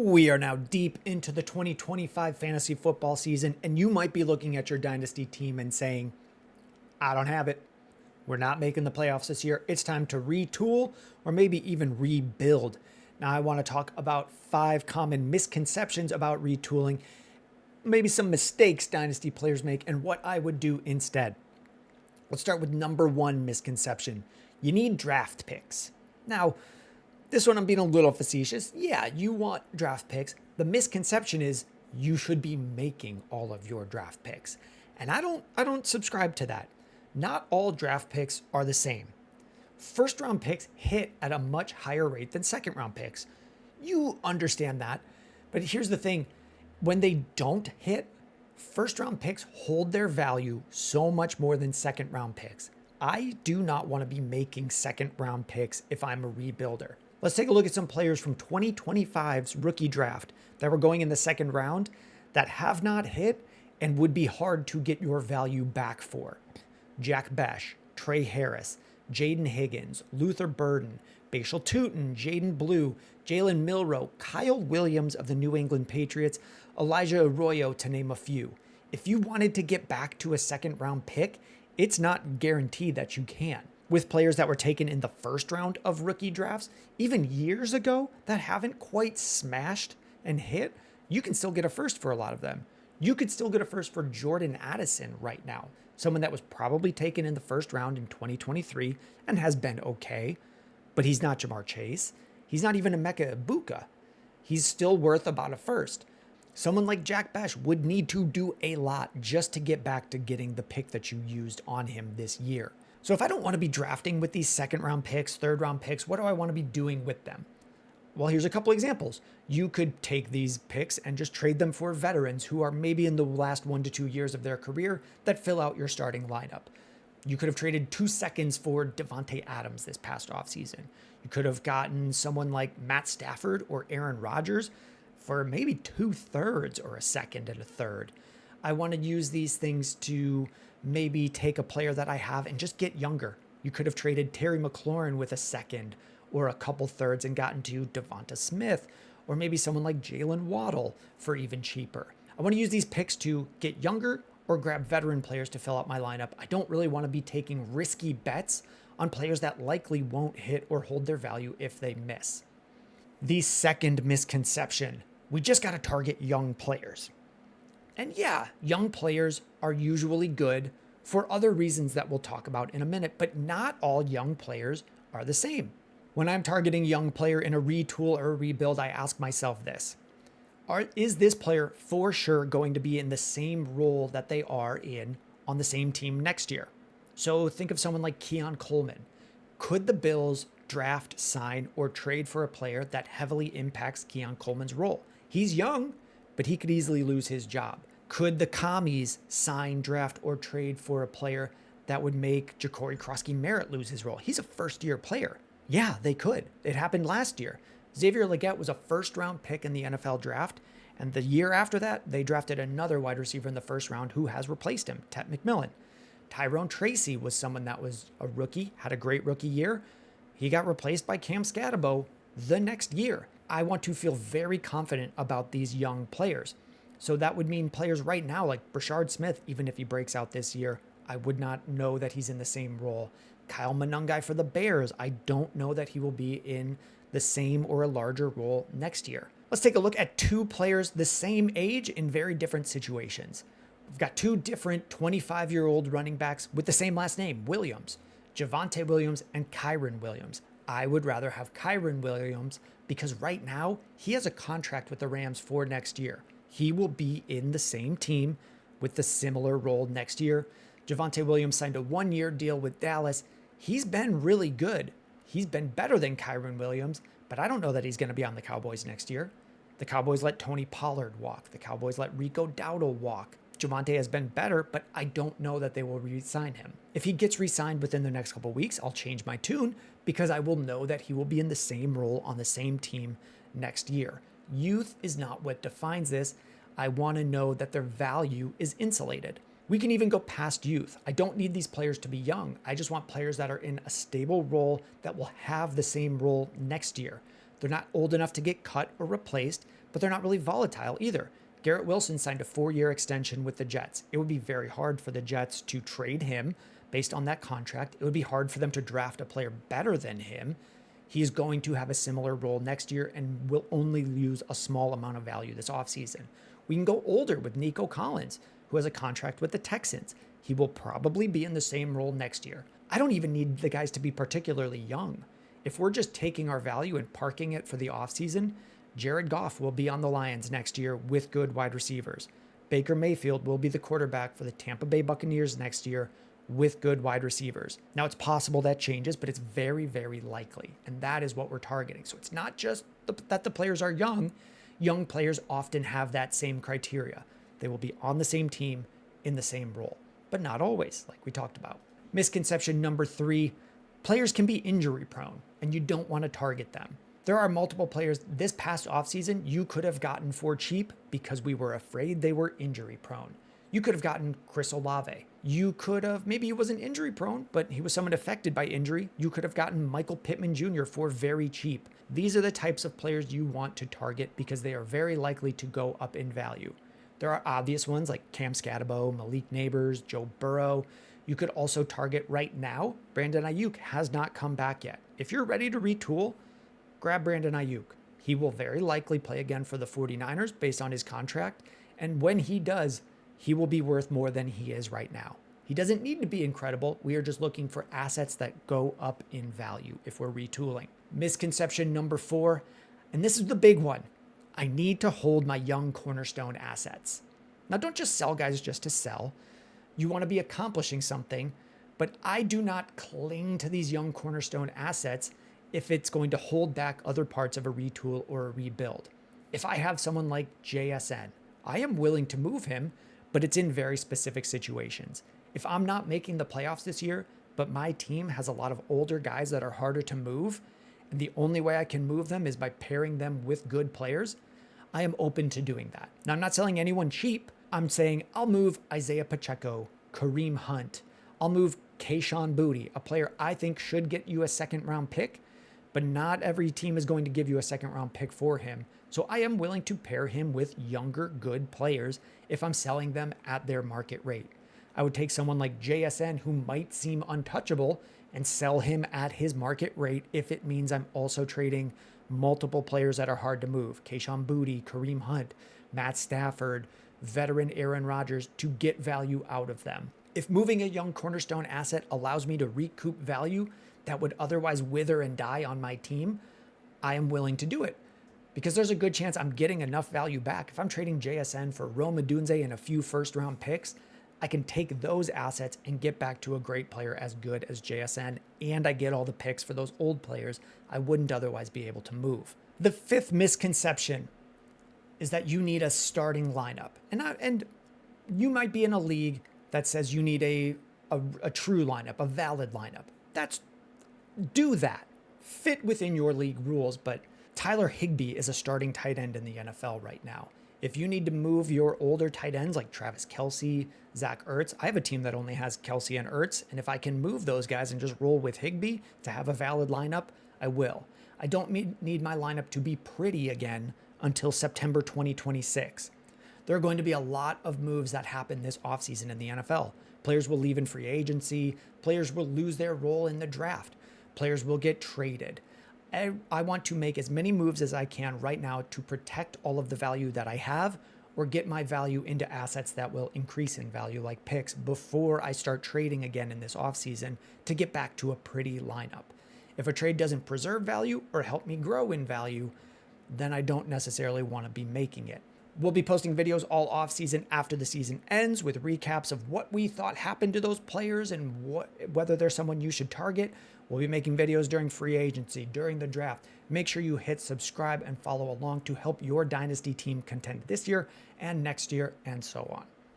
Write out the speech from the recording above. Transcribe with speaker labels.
Speaker 1: We are now deep into the 2025 fantasy football season, and you might be looking at your Dynasty team and saying, I don't have it. We're not making the playoffs this year. It's time to retool or maybe even rebuild. Now, I want to talk about 5 common misconceptions about retooling, maybe some mistakes Dynasty players make, and what I would do instead. Let's start with number 1 misconception. You need draft picks. Now, this one I'm being a little facetious. Yeah, you want draft picks. The misconception is you should be making all of your draft picks. And I don't subscribe to that. Not all draft picks are the same. First round picks hit at a much higher rate than second round picks. You understand that. But here's the thing. When they don't hit, first round picks hold their value so much more than second round picks. I do not want to be making second round picks if I'm a rebuilder. Let's take a look at some players from 2025's rookie draft that were going in the second round that have not hit and would be hard to get your value back for. Jack Besh, Trey Harris, Jaden Higgins, Luther Burden, Bashal Tutin, Jaden Blue, Jalen Milroe, Kyle Williams of the New England Patriots, Elijah Arroyo, to name a few. If you wanted to get back to a second round pick, it's not guaranteed that you can. With players that were taken in the first round of rookie drafts, even years ago, that haven't quite smashed and hit, you can still get a first for a lot of them. You could still get a first for Jordan Addison right now, someone that was probably taken in the first round in 2023 and has been okay, but he's not Jamar Chase. He's not even Emeka Ibuka. He's still worth about a first. Someone like Jack Besh would need to do a lot just to get back to getting the pick that you used on him this year. So if I don't want to be drafting with these second round picks, third round picks, what do I want to be doing with them? Well, here's a couple examples. You could take these picks and just trade them for veterans who are maybe in the last 1 to 2 years of their career that fill out your starting lineup. You could have traded 2 seconds for Devontae Adams this past offseason. You could have gotten someone like Matt Stafford or Aaron Rodgers for maybe 2/3 or a second and a third. I want to use these things to maybe take a player that I have and just get younger. You could have traded Terry McLaurin with a second or a couple thirds and gotten to Devonta Smith or maybe someone like Jalen Waddle for even cheaper. I want to use these picks to get younger or grab veteran players to fill out my lineup. I don't really want to be taking risky bets on players that likely won't hit or hold their value if they miss. The second misconception, we just got to target young players. And yeah, young players are usually good for other reasons that we'll talk about in a minute, but not all young players are the same. When I'm targeting a young player in a retool or a rebuild, I ask myself this. Is this player for sure going to be in the same role that they are in on the same team next year? So think of someone like Keon Coleman. Could the Bills draft, sign, or trade for a player that heavily impacts Keon Coleman's role? He's young, but he could easily lose his job. Could the Commies sign, draft, or trade for a player that would make Ja'Cory Krosky-Merritt lose his role? He's a first-year player. Yeah, they could. It happened last year. Xavier Legette was a first-round pick in the NFL draft, and the year after that, they drafted another wide receiver in the first round who has replaced him, Tet McMillan. Tyrone Tracy was someone that was a rookie, had a great rookie year. He got replaced by Cam Scatabo the next year. I want to feel very confident about these young players. So that would mean players right now like Brashard Smith, even if he breaks out this year, I would not know that he's in the same role. Kyle Monangai for the Bears, I don't know that he will be in the same or a larger role next year. Let's take a look at 2 players the same age in very different situations. We've got 2 different 25-year-old running backs with the same last name, Williams. Javonte Williams and Kyren Williams. I would rather have Kyren Williams because right now he has a contract with the Rams for next year. He will be in the same team with the similar role next year. Javonte Williams signed a 1-year deal with Dallas. He's been really good. He's been better than Kyren Williams, but I don't know that he's going to be on the Cowboys next year. The Cowboys let Tony Pollard walk. The Cowboys let Rico Dowdle walk. Javonte has been better, but I don't know that they will re-sign him. If he gets re-signed within the next couple of weeks, I'll change my tune because I will know that he will be in the same role on the same team next year. Youth is not what defines this. I want to know that their value is insulated. We can even go past youth. I don't need these players to be young. I just want players that are in a stable role that will have the same role next year. They're not old enough to get cut or replaced, but they're not really volatile either. Garrett Wilson signed a 4-year extension with the Jets. It would be very hard for the Jets to trade him based on that contract. It would be hard for them to draft a player better than him. He is going to have a similar role next year and will only lose a small amount of value this offseason. We can go older with Nico Collins, who has a contract with the Texans. He will probably be in the same role next year. I don't even need the guys to be particularly young. If we're just taking our value and parking it for the offseason, Jared Goff will be on the Lions next year with good wide receivers. Baker Mayfield will be the quarterback for the Tampa Bay Buccaneers next year with good wide receivers. Now, it's possible that changes, but it's very, very likely. And that is what we're targeting. So it's not just that the players are young. Young players often have that same criteria. They will be on the same team in the same role, but not always, like we talked about. Misconception number 3, players can be injury prone and you don't want to target them. There are multiple players this past offseason you could have gotten for cheap because we were afraid they were injury prone. You could have gotten Chris Olave. You could have, maybe he wasn't injury prone, but he was someone affected by injury. You could have gotten Michael Pittman Jr. for very cheap. These are the types of players you want to target because they are very likely to go up in value. There are obvious ones like Cam Scatterbo, Malik Neighbors, Joe Burrow. You could also target right now, Brandon Ayuk has not come back yet. If you're ready to retool, grab Brandon Ayuk. He will very likely play again for the 49ers based on his contract. And when he does, he will be worth more than he is right now. He doesn't need to be incredible. We are just looking for assets that go up in value if we're retooling. Misconception number 4, and this is the big one. I need to hold my young cornerstone assets. Now, don't just sell guys just to sell. You want to be accomplishing something, but I do not cling to these young cornerstone assets if it's going to hold back other parts of a retool or a rebuild. If I have someone like JSN, I am willing to move him, but it's in very specific situations. If I'm not making the playoffs this year, but my team has a lot of older guys that are harder to move, and the only way I can move them is by pairing them with good players, I am open to doing that. Now, I'm not selling anyone cheap. I'm saying I'll move Isaiah Pacheco, Kareem Hunt. I'll move Kayshon Boutte, a player I think should get you a second-round pick, but not every team is going to give you a second-round pick for him. So I am willing to pair him with younger, good players if I'm selling them at their market rate. I would take someone like JSN, who might seem untouchable, and sell him at his market rate if it means I'm also trading multiple players that are hard to move. Kayshon Boutte, Kareem Hunt, Matt Stafford, veteran Aaron Rodgers, to get value out of them. If moving a young cornerstone asset allows me to recoup value that would otherwise wither and die on my team, I am willing to do it because there's a good chance I'm getting enough value back. If I'm trading JSN for Rome Odunze and a few first-round picks, I can take those assets and get back to a great player as good as JSN, and I get all the picks for those old players I wouldn't otherwise be able to move. The 5th misconception is that you need a starting lineup. And you might be in a league that says you need a true lineup, a valid lineup. Do that. Fit within your league rules, but Tyler Higbee is a starting tight end in the NFL right now. If you need to move your older tight ends like Travis Kelce, Zach Ertz, I have a team that only has Kelce and Ertz, and if I can move those guys and just roll with Higbee to have a valid lineup, I will. I don't need my lineup to be pretty again until September 2026. There are going to be a lot of moves that happen this offseason in the NFL. Players will leave in free agency. Players will lose their role in the draft. Players will get traded. I want to make as many moves as I can right now to protect all of the value that I have or get my value into assets that will increase in value like picks before I start trading again in this offseason to get back to a pretty lineup. If a trade doesn't preserve value or help me grow in value, then I don't necessarily want to be making it. We'll be posting videos all off-season after the season ends with recaps of what we thought happened to those players and whether there's someone you should target. We'll be making videos during free agency, during the draft. Make sure you hit subscribe and follow along to help your Dynasty team contend this year and next year and so on.